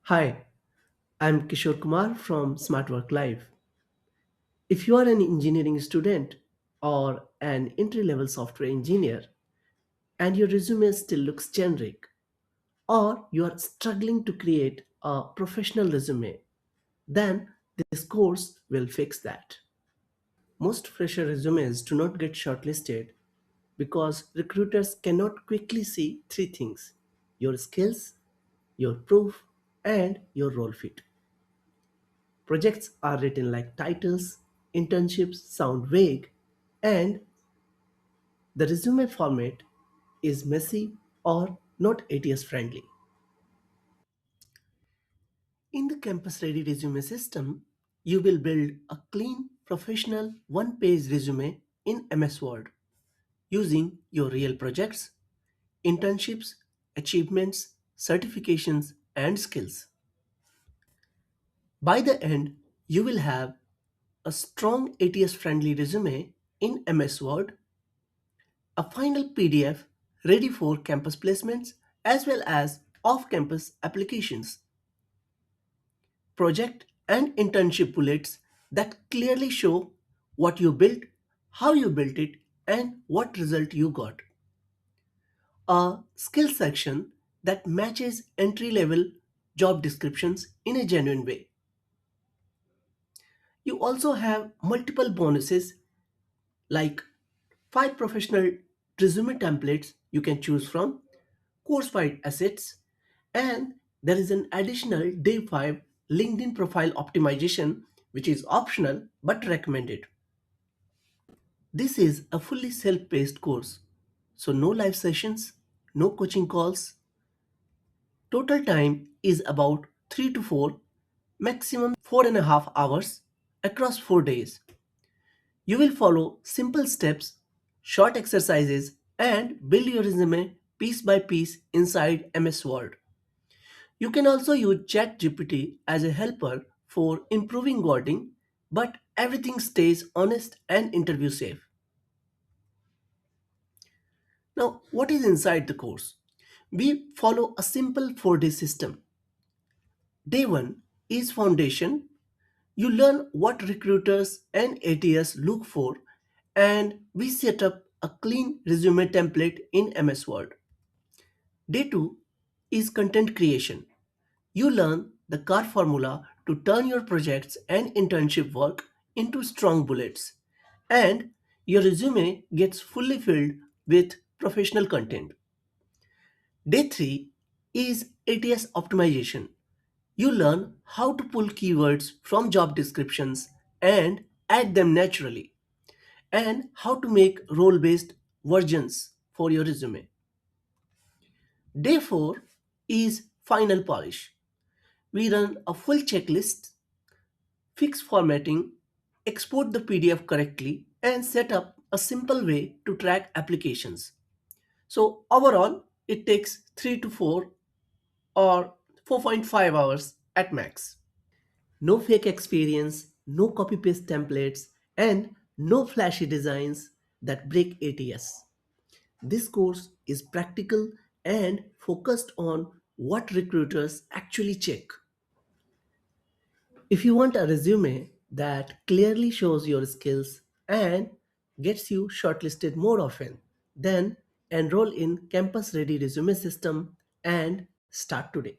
Hi, I'm Kishore Kumar from Smart Work Live. If you are an engineering student or an entry level software engineer and your resume still looks generic, or you are struggling to create a professional resume, then this course will fix that. Most fresher resumes do not get shortlisted because recruiters cannot quickly see three things: your skills, your proof, and your role fit. Projects are written like titles, internships sound vague, and the resume format is messy or not ATS friendly. In the campus ready resume system, you will build a clean, professional, one page resume in MS Word using your real projects, internships, achievements, certifications, and skills. By the end, you will have a strong ATS friendly resume in MS Word, a final PDF ready for campus placements as well as off campus applications, project and internship bullets that clearly show what you built, how you built it, and what result you got, a skill section that matches entry level job descriptions in a genuine way. You also have multiple bonuses like 5 professional resume templates you can choose from, course-wide assets, and there is an additional day 5 LinkedIn profile optimization which is optional but recommended. This is a fully self-paced course, so no live sessions, no coaching calls. Total time is about 3 to 4, maximum 4.5 hours across 4 days. You will follow simple steps, short exercises, and build your resume piece by piece inside MS Word. You can also use ChatGPT as a helper for improving wording, but everything stays honest and interview safe. Now, what is inside the course? We follow a simple 4-day system. Day 1 is foundation. You learn what recruiters and ATS look for, and we set up a clean resume template in MS Word. Day 2 is content creation. You learn the CAR formula to turn your projects and internship work into strong bullets, and your resume gets fully filled with professional content. Day 3 is ATS optimization. You learn how to pull keywords from job descriptions and add them naturally, and how to make role based versions for your resume. Day 4 is final polish. We run a full checklist, fix formatting, export the PDF correctly, and set up a simple way to track applications. So, overall, it takes 3 to 4 or 4.5 hours at max. No fake experience, no copy paste templates, and no flashy designs that break ATS. This course is practical and focused on what recruiters actually check. If you want a resume that clearly shows your skills and gets you shortlisted more often, then enroll in Campus Ready Resume System and start today.